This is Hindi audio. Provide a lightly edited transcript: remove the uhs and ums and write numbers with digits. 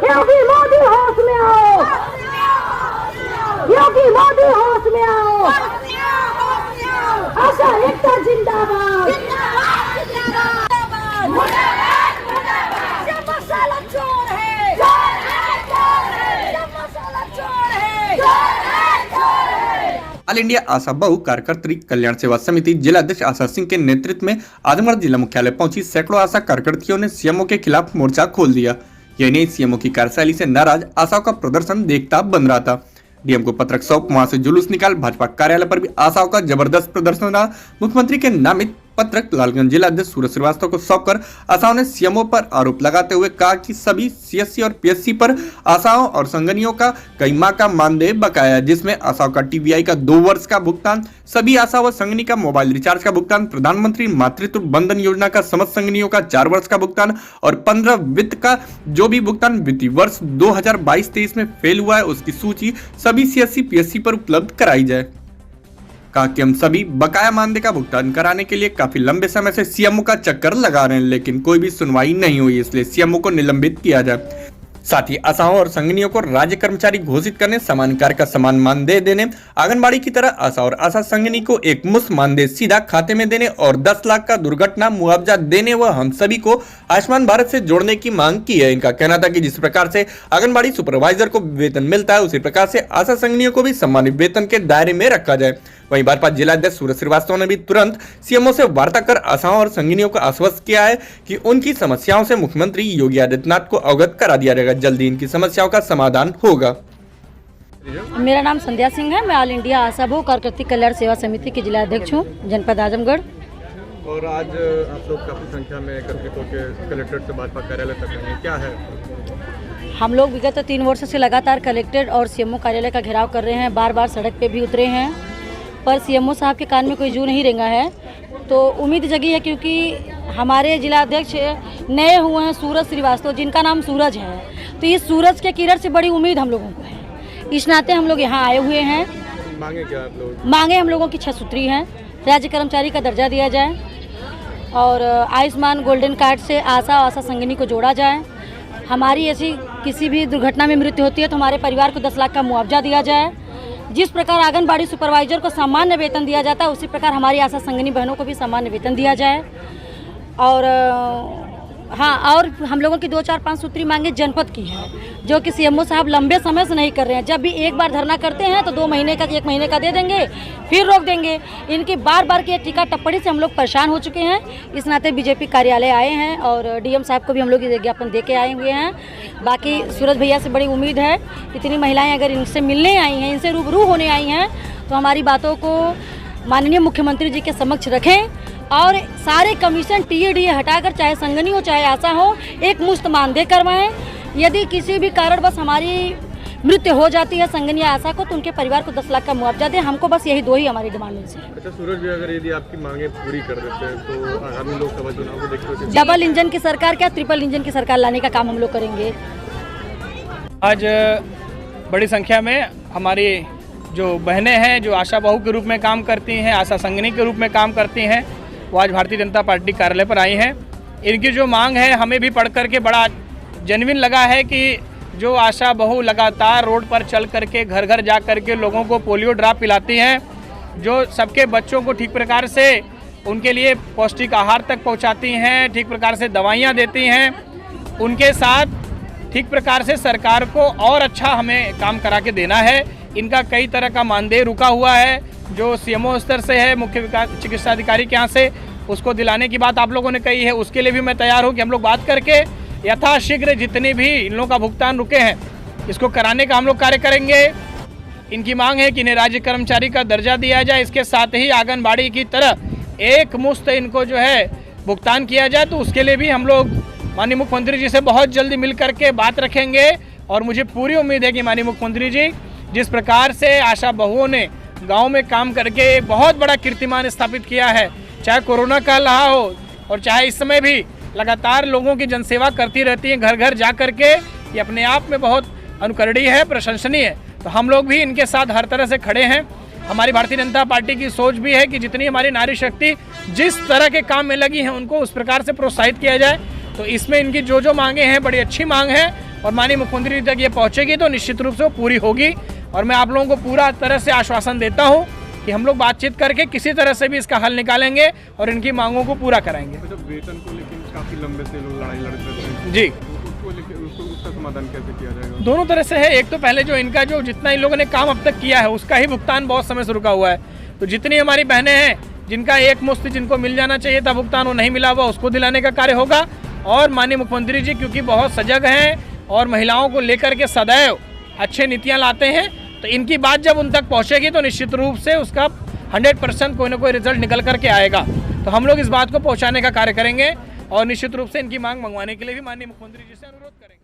योगी मोदी होश में आओ, योगी मोदी होश में आओ, आशा एकता जिंदाबाद, मसाला चोर है, मसाला चोर है। ऑल इंडिया आशा बहु कार्यकर्त्री कल्याण सेवा समिति जिला अध्यक्ष आशा सिंह के नेतृत्व में आजमगढ़ जिला मुख्यालय पहुंची सैकड़ों आशा कार्यकर्तियों ने सीएमओ के खिलाफ मोर्चा खोल दिया। यह नहीं सीएमओ की कार्यशैली से नाराज आशाओं का प्रदर्शन देखता बन रहा था। डीएम को पत्रक सौंप वहां से जुलूस निकाल भाजपा कार्यालय पर भी आशाओं का जबरदस्त प्रदर्शन रहा। मुख्यमंत्री के नामित पत्रक लालगंज जिला अध्यक्ष सूरज श्रीवास्तव को सौंपकर आशाओं ने सीएमओ पर आरोप लगाते हुए कहा कि सभी सीएससी और पीएससी पर आशाओं और संगनियों का कई माह का मानदेय बकाया है, जिसमें आशाओं का टीबीआई का 2 वर्ष का भुगतान, सभी आशा व संगनी का मोबाइल रिचार्ज का भुगतान, प्रधानमंत्री मातृत्व बंधन योजना का समस्त संगनियों का 4 वर्ष का भुगतान और 15 वित्त का जो भी भुगतान वित्तीय वर्ष 2022-23 में फेल हुआ है उसकी सूची सभी सीएससी पीएससी पर उपलब्ध कराई जाए। कहा कि हम सभी बकाया मानदेय का भुगतान कराने के लिए काफी लंबे समय से सीएमओ का चक्कर लगा रहे हैं, लेकिन कोई भी सुनवाई नहीं हुई, इसलिए सीएमओ को निलंबित किया जाए। साथ ही आशाओं और संगनियों को राज्य कर्मचारी घोषित करने, समान कार्य का समान मानदेय देने, आंगनबाड़ी की तरह आशा और आशा संगनी को एक मुश्त मानदेय सीधा खाते में देने और 10 लाख का दुर्घटना मुआवजा देने व हम सभी को आयुष्मान भारत से जोड़ने की मांग की है। इनका कहना था कि जिस प्रकार से आंगनबाड़ी सुपरवाइजर को वेतन मिलता है उसी प्रकार से आशा संगनियों को भी सम्मानित वेतन के दायरे में रखा जाए। वहीं भाजपा जिला अध्यक्ष सूरज श्रीवास्तव ने भी तुरंत सीएमओ से वार्ता कर आशाओं और संगनियों को आश्वस्त किया है कि उनकी समस्याओं से मुख्यमंत्री योगी आदित्यनाथ को अवगत करा दिया जाएगा, जल्दी इनकी समस्याओं का समाधान होगा। मेरा नाम संध्या सिंह है। मैं ऑल इंडिया आशा बहु कार्यकर्त्री कल्याण सेवा समिति की जिला अध्यक्ष हूँ, जनपद आजमगढ़। और आज आप लोग काफी संख्या में एकत्रित होकर कलेक्ट्रेट से भाजपा कार्यालय तक आए हैं, क्या है? हम लोग विगत 3 वर्ष से लगातार कलेक्ट्रेट और सीएमओ कार्यालय का घेराव कर रहे हैं, बार बार सड़क पे भी उतरे हैं, पर सीएमओ साहब के कान में कोई जू नहीं रेंगा है। तो उम्मीद जगी है क्योंकि हमारे जिला अध्यक्ष नए हुए हैं सूरज श्रीवास्तव, जिनका नाम सूरज है, तो इस सूरज के किरण से बड़ी उम्मीद हम लोगों को है। इस नाते हम लोग यहाँ आए हुए हैं। मांगे क्या आप लोग? मांगे हम लोगों की 6 सूत्री हैं। राज्य कर्मचारी का दर्जा दिया जाए और आयुष्मान गोल्डन कार्ड से आशा आशा संगनी को जोड़ा जाए। हमारी ऐसी किसी भी दुर्घटना में मृत्यु होती है तो हमारे परिवार को 10 लाख का मुआवजा दिया जाए। जिस प्रकार आंगनबाड़ी सुपरवाइजर को सामान्य वेतन दिया जाता है उसी प्रकार हमारी आशा संगनी बहनों को भी सामान्य वेतन दिया जाए। और हाँ, और हम लोगों की 2, 4, 5 सूत्री मांगे जनपद की है, जो कि सीएमओ साहब लंबे समय से नहीं कर रहे हैं। जब भी एक बार धरना करते हैं तो 2 महीने का 1 महीने का दे देंगे, फिर रोक देंगे। इनकी बार बार की टीका टिप्पणी से हम लोग परेशान हो चुके हैं। इस नाते बीजेपी कार्यालय आए हैं और डीएम साहब को भी हम लोग ज्ञापन दे के आए हुए हैं। बाकी सूरज भैया से बड़ी उम्मीद है, इतनी महिलाएँ अगर इनसे मिलने आई हैं, इनसे रूबरू होने आई हैं, तो हमारी बातों को माननीय मुख्यमंत्री जी के समक्ष रखें और सारे कमीशन टीएडीए हटाकर चाहे संगनी हो चाहे आशा हो एक मुश्त मानदेय करवाएं। यदि किसी भी कारणवश हमारी मृत्यु हो जाती है संगनी या आशा को तो उनके परिवार को 10 लाख का मुआवजा दें। हमको बस यही 2 ही हमारी डिमांड है। अच्छा सूरज भी, अगर यदि आपकी मांगे पूरी कर देते हैं तो आगामी लोकसभा चुनाव को देखते हुए डबल इंजन की सरकार क्या ट्रिपल इंजन की सरकार लाने का काम हम लोग करेंगे। आज बड़ी संख्या में हमारी जो बहनें हैं जो आशा बहू के रूप में काम करती हैं, आशा संगनी के रूप में काम करती हैं, वो आज भारतीय जनता पार्टी कार्यालय पर आई हैं। इनकी जो मांग है हमें भी पढ़ करके बड़ा जेन्युइन लगा है कि जो आशा बहू लगातार रोड पर चल करके घर घर जा करके लोगों को पोलियो ड्रॉप पिलाती हैं, जो सबके बच्चों को ठीक प्रकार से उनके लिए पौष्टिक आहार तक पहुंचाती हैं, ठीक प्रकार से दवाइयां देती हैं, उनके साथ ठीक प्रकार से सरकार को और अच्छा हमें काम करा के देना है। इनका कई तरह का मानदेय रुका हुआ है जो सीएमओ स्तर से है, मुख्य विकास चिकित्सा अधिकारी के यहाँ से, उसको दिलाने की बात आप लोगों ने कही है। उसके लिए भी मैं तैयार हूँ कि हम लोग बात करके यथाशीघ्र जितनी भी इन लोगों का भुगतान रुके हैं इसको कराने का हम लोग कार्य करेंगे। इनकी मांग है कि इन्हें राज्य कर्मचारी का दर्जा दिया जाए, इसके साथ ही आंगनबाड़ी की तरह एक मुश्त इनको जो है भुगतान किया जाए। तो उसके लिए भी हम लोग माननीय मुख्यमंत्री जी से बहुत जल्दी मिल करके बात रखेंगे और मुझे पूरी उम्मीद है कि माननीय मुख्यमंत्री जी जिस प्रकार से आशा बहुओं ने गांव में काम करके एक बहुत बड़ा कीर्तिमान स्थापित किया है, चाहे कोरोना काल रहा हो और चाहे इस समय भी लगातार लोगों की जनसेवा करती रहती हैं घर घर जा करके, ये अपने आप में बहुत अनुकरणीय है, प्रशंसनीय है। तो हम लोग भी इनके साथ हर तरह से खड़े हैं। हमारी भारतीय जनता पार्टी की सोच भी है कि जितनी हमारी नारी शक्ति जिस तरह के काम में लगी है उनको उस प्रकार से प्रोत्साहित किया जाए। तो इसमें इनकी जो जो मांगे हैं बड़ी अच्छी मांग है और माननीय मुख्यमंत्री तक ये पहुँचेगी तो निश्चित रूप से वो पूरी होगी। और मैं आप लोगों को पूरा तरह से आश्वासन देता हूँ कि हम लोग बातचीत करके किसी तरह से भी इसका हल निकालेंगे और इनकी मांगों को पूरा कराएंगे। मतलब वेतन को लेकिन काफी लंबे से लोग लड़ाई लड़ते हैं जी, उसको लेकर उसका समाधान कैसे किया जाएगा? दोनों तरह से है। एक तो पहले जो इनका जो जितना इन लोगों ने काम अब तक किया है उसका ही भुगतान बहुत समय से रुका हुआ है। तो जितनी हमारी बहनें हैं जिनका एक मुश्त जिनको मिल जाना चाहिए था भुगतान, वो नहीं मिला हुआ, उसको दिलाने का कार्य होगा। और माननीय मुख्यमंत्री जी क्योंकि बहुत सजग हैं और महिलाओं को लेकर के सदैव अच्छे नीतियाँ लाते हैं, तो इनकी बात जब उन तक पहुँचेगी तो निश्चित रूप से उसका 100% कोई ना कोई रिजल्ट निकल करके आएगा। तो हम लोग इस बात को पहुँचाने का कार्य करेंगे और निश्चित रूप से इनकी मांग मंगवाने के लिए भी माननीय मुख्यमंत्री जी से अनुरोध करेंगे।